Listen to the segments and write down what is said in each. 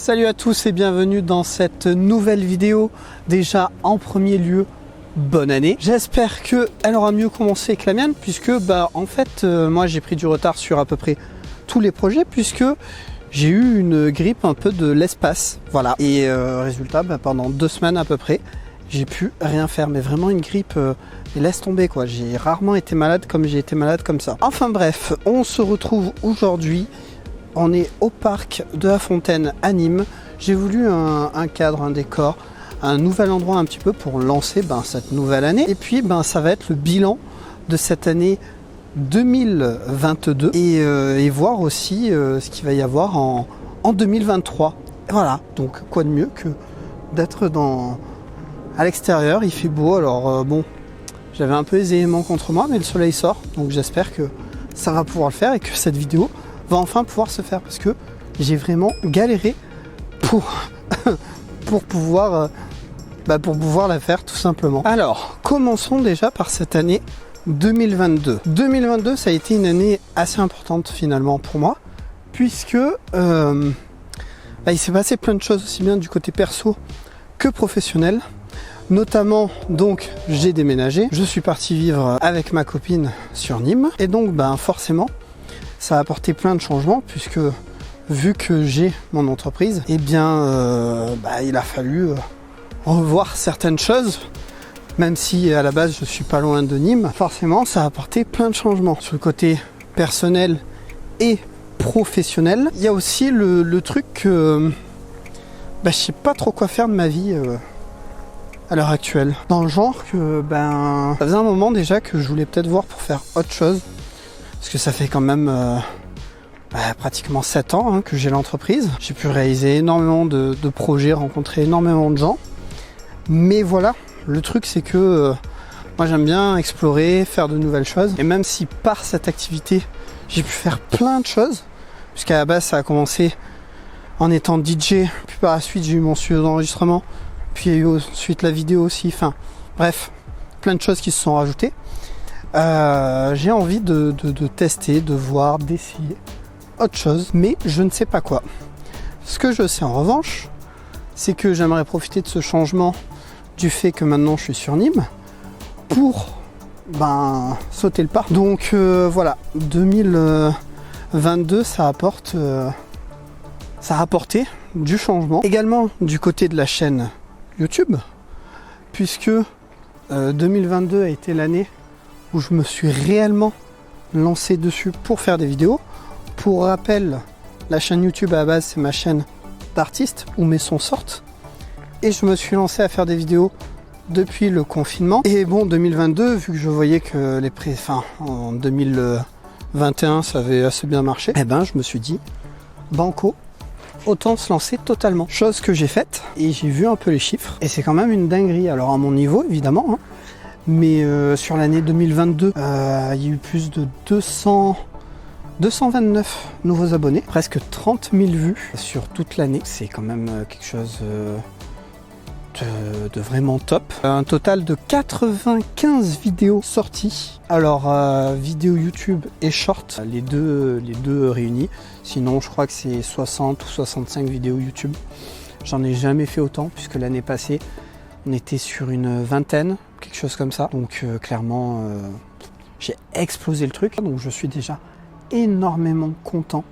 Salut à tous et bienvenue dans cette nouvelle vidéo. Déjà en premier lieu, bonne année. J'espère qu'elle aura mieux commencé que la mienne puisque en fait moi j'ai pris du retard sur à peu près tous les projets puisque j'ai eu une grippe un peu de l'espace. Voilà. Et résultat, pendant 2 semaines à peu près, j'ai pu rien faire. Mais vraiment une grippe, mais laisse tomber quoi. J'ai rarement été malade comme j'ai été malade comme ça. Enfin bref, on se retrouve aujourd'hui. On est au parc de la Fontaine à Nîmes. J'ai voulu un cadre, un décor, un nouvel endroit un petit peu pour lancer cette nouvelle année. Et puis ça va être le bilan de cette année 2022 et voir aussi ce qu'il va y avoir en 2023. Et voilà, donc quoi de mieux que d'être à l'extérieur. Il fait beau, alors j'avais un peu les éléments contre moi, mais le soleil sort. Donc j'espère que ça va pouvoir le faire et que cette vidéo va enfin pouvoir se faire parce que j'ai vraiment galéré pour pouvoir la faire tout simplement. Alors, commençons déjà par cette année 2022. 2022, ça a été une année assez importante finalement pour moi puisque il s'est passé plein de choses aussi bien du côté perso que professionnel. Notamment, donc, j'ai déménagé. Je suis parti vivre avec ma copine sur Nîmes et donc forcément ça a apporté plein de changements puisque vu que j'ai mon entreprise, il a fallu revoir certaines choses. Même si à la base je suis pas loin de Nîmes, forcément ça a apporté plein de changements. Sur le côté personnel et professionnel, il y a aussi le truc que je sais pas trop quoi faire de ma vie à l'heure actuelle. Dans le genre que ça faisait un moment déjà que je voulais peut-être voir pour faire autre chose. Parce que ça fait quand même pratiquement 7 ans que j'ai l'entreprise. J'ai pu réaliser énormément de projets, rencontrer énormément de gens. Mais voilà, le truc c'est que moi j'aime bien explorer, faire de nouvelles choses. Et même si par cette activité, j'ai pu faire plein de choses, puisqu'à la base ça a commencé en étant DJ, puis par la suite j'ai eu mon studio d'enregistrement, puis il y a eu ensuite la vidéo aussi, enfin bref, plein de choses qui se sont rajoutées. J'ai envie de tester, de voir, d'essayer autre chose, mais je ne sais pas quoi. Ce que je sais en revanche, c'est que j'aimerais profiter de ce changement du fait que maintenant je suis sur Nîmes pour sauter le pas. Donc voilà, 2022 ça a apporté du changement. Également du côté de la chaîne YouTube, puisque 2022 a été l'année où je me suis réellement lancé dessus pour faire des vidéos. Pour rappel, la chaîne YouTube à la base c'est ma chaîne d'artiste où mes sons sortent et je me suis lancé à faire des vidéos depuis le confinement. Et 2022, vu que je voyais que en 2021 ça avait assez bien marché, je me suis dit banco, autant se lancer totalement. Chose que j'ai faite et j'ai vu un peu les chiffres et c'est quand même une dinguerie. Alors à mon niveau évidemment, mais sur l'année 2022, il y a eu plus de 229 nouveaux abonnés, presque 30 000 vues sur toute l'année. C'est quand même quelque chose de vraiment top. Un total de 95 vidéos sorties. Alors vidéo YouTube et short, les deux réunis. Sinon je crois que c'est 60 ou 65 vidéos YouTube. J'en ai jamais fait autant puisque l'année passée on était sur une vingtaine, quelque chose comme ça. Donc clairement j'ai explosé le truc. Donc je suis déjà énormément content.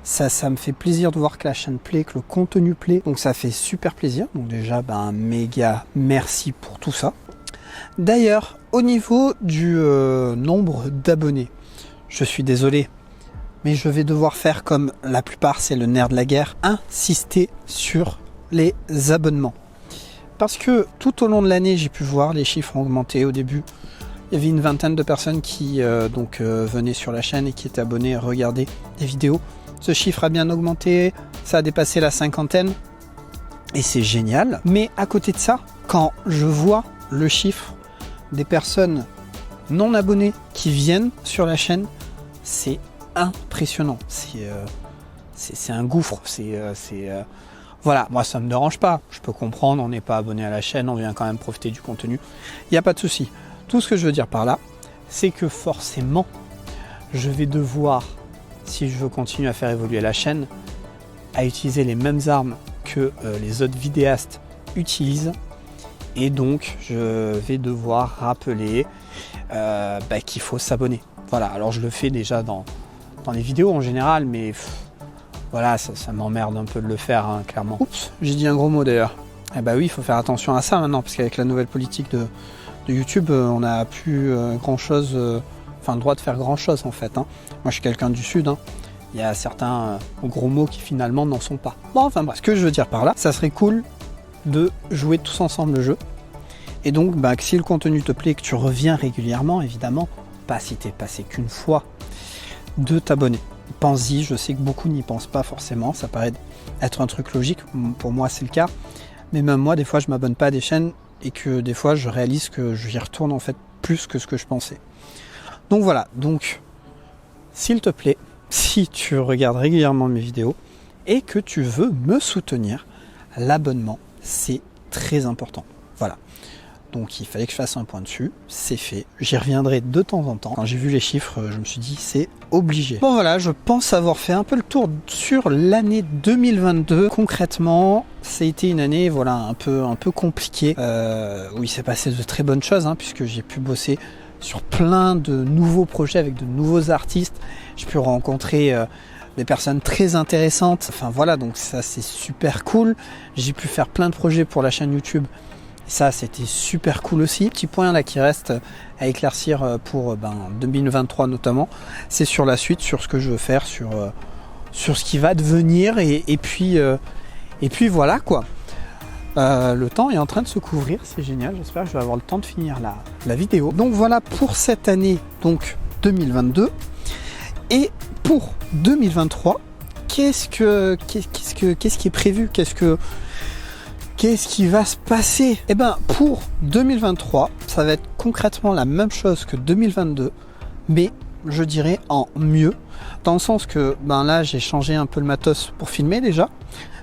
Ça me fait plaisir de voir que la chaîne plaît, que le contenu plaît. Donc ça fait super plaisir. Donc déjà un méga merci pour tout ça. D'ailleurs au niveau du nombre d'abonnés, je suis désolé, mais je vais devoir faire comme la plupart, c'est le nerf de la guerre, insister sur les abonnements. Parce que tout au long de l'année, j'ai pu voir les chiffres ont augmenté. Au début, il y avait une vingtaine de personnes qui venaient sur la chaîne et qui étaient abonnées à regarder des vidéos. Ce chiffre a bien augmenté, ça a dépassé la 50aine et c'est génial. Mais à côté de ça, quand je vois le chiffre des personnes non abonnées qui viennent sur la chaîne, c'est impressionnant. C'est un gouffre, voilà, moi ça me dérange pas, je peux comprendre, on n'est pas abonné à la chaîne, on vient quand même profiter du contenu, il n'y a pas de souci. Tout ce que je veux dire par là, c'est que forcément, je vais devoir, si je veux continuer à faire évoluer la chaîne, à utiliser les mêmes armes que les autres vidéastes utilisent. Et donc je vais devoir rappeler qu'il faut s'abonner. Voilà, alors je le fais déjà dans les vidéos en général, mais voilà, ça m'emmerde un peu de le faire, hein, clairement. Oups, j'ai dit un gros mot d'ailleurs. Eh bah oui, il faut faire attention à ça maintenant, parce qu'avec la nouvelle politique de YouTube, on n'a plus grand-chose, le droit de faire grand-chose en fait. Hein. Moi je suis quelqu'un du Sud, hein. Il y a certains gros mots qui finalement n'en sont pas. Bon, enfin bref, ce que je veux dire par là, ça serait cool de jouer tous ensemble le jeu. Et donc, si le contenu te plaît et que tu reviens régulièrement, évidemment, pas si t'es passé qu'une fois, de t'abonner. Pense-y, je sais que beaucoup n'y pensent pas forcément, ça paraît être un truc logique, pour moi c'est le cas. Mais même moi, des fois, je m'abonne pas à des chaînes et que des fois, je réalise que j'y retourne en fait plus que ce que je pensais. Donc voilà, donc, s'il te plaît, si tu regardes régulièrement mes vidéos et que tu veux me soutenir, l'abonnement, c'est très important. Voilà. Donc il fallait que je fasse un point dessus, c'est fait. J'y reviendrai de temps en temps. Quand j'ai vu les chiffres, je me suis dit c'est obligé. Bon voilà, je pense avoir fait un peu le tour sur l'année 2022. Concrètement, ça a été une année un peu compliquée. Où il s'est passé de très bonnes choses, hein, puisque j'ai pu bosser sur plein de nouveaux projets avec de nouveaux artistes. J'ai pu rencontrer des personnes très intéressantes. Enfin voilà, donc ça c'est super cool. J'ai pu faire plein de projets pour la chaîne YouTube. Ça, c'était super cool aussi. Petit point là qui reste à éclaircir pour 2023 notamment, c'est sur la suite, sur ce que je veux faire, sur ce qui va devenir et puis voilà quoi. Le temps est en train de se couvrir, c'est génial. J'espère que je vais avoir le temps de finir la vidéo. Donc voilà pour cette année, donc 2022. Et pour 2023, qu'est-ce qui est prévu? Qu'est-ce qui va se passer? Eh ben, pour 2023, ça va être concrètement la même chose que 2022, mais je dirais en mieux, dans le sens que là, j'ai changé un peu le matos pour filmer déjà,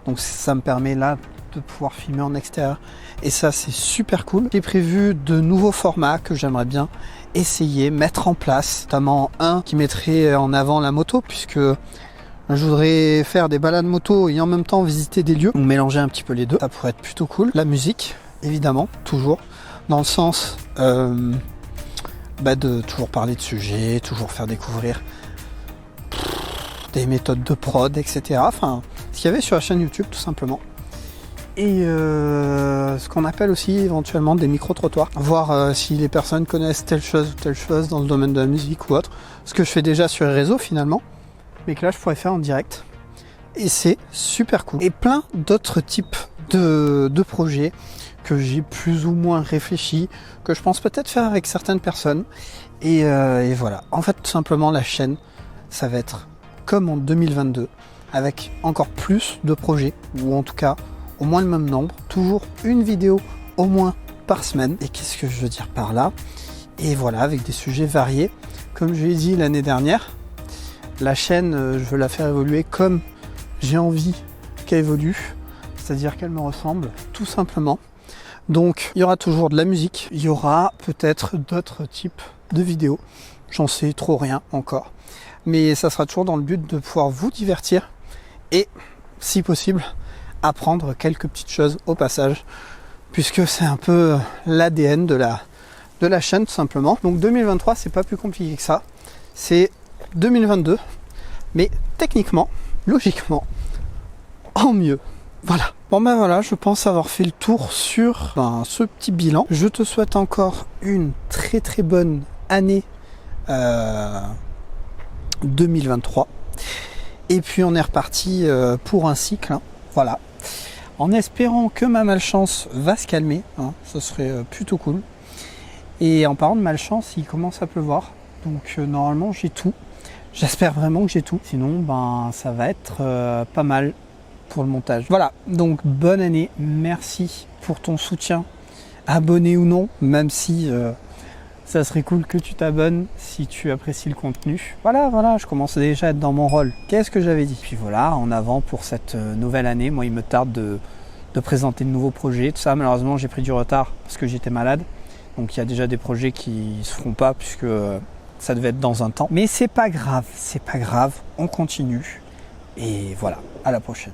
donc ça me permet là de pouvoir filmer en extérieur, et ça, c'est super cool. J'ai prévu de nouveaux formats que j'aimerais bien essayer, mettre en place, notamment un qui mettrait en avant la moto, puisque je voudrais faire des balades moto et en même temps visiter des lieux, mélanger un petit peu les deux, ça pourrait être plutôt cool. La musique, évidemment, toujours, dans le sens de toujours parler de sujets, toujours faire découvrir des méthodes de prod, etc. Enfin, ce qu'il y avait sur la chaîne YouTube, tout simplement. Et ce qu'on appelle aussi éventuellement des micro-trottoirs, voir si les personnes connaissent telle chose ou telle chose dans le domaine de la musique ou autre, ce que je fais déjà sur les réseaux finalement, mais que là je pourrais faire en direct, et c'est super cool. Et plein d'autres types de projets que j'ai plus ou moins réfléchi, que je pense peut-être faire avec certaines personnes, et voilà. En fait, tout simplement, la chaîne, ça va être comme en 2022, avec encore plus de projets, ou en tout cas au moins le même nombre, toujours une vidéo au moins par semaine. Et qu'est-ce que je veux dire par là? Et voilà, avec des sujets variés. Comme je l'ai dit l'année dernière, la chaîne, je veux la faire évoluer comme j'ai envie qu'elle évolue, c'est-à-dire qu'elle me ressemble, tout simplement. Donc, il y aura toujours de la musique, il y aura peut-être d'autres types de vidéos, j'en sais trop rien encore, mais ça sera toujours dans le but de pouvoir vous divertir et, si possible, apprendre quelques petites choses au passage, puisque c'est un peu l'ADN de la chaîne, tout simplement. Donc 2023, c'est pas plus compliqué que ça, c'est 2022, mais techniquement, logiquement, en mieux. Voilà. Bon voilà, je pense avoir fait le tour sur ce petit bilan. Je te souhaite encore une très très bonne année 2023. Et puis on est reparti pour un cycle, hein. Voilà. En espérant que ma malchance va se calmer, hein, ce serait plutôt cool. Et en parlant de malchance, il commence à pleuvoir, donc normalement j'ai tout. J'espère vraiment que j'ai tout. Sinon, ça va être pas mal pour le montage. Voilà, donc bonne année. Merci pour ton soutien, abonné ou non, même si ça serait cool que tu t'abonnes si tu apprécies le contenu. Voilà, je commence déjà à être dans mon rôle. Qu'est-ce que j'avais dit? Puis voilà, en avant pour cette nouvelle année. Moi, il me tarde de présenter de nouveaux projets. Tout ça, malheureusement, j'ai pris du retard parce que j'étais malade. Donc il y a déjà des projets qui se feront pas puisque ça devait être dans un temps. Mais c'est pas grave, on continue. Et voilà, à la prochaine.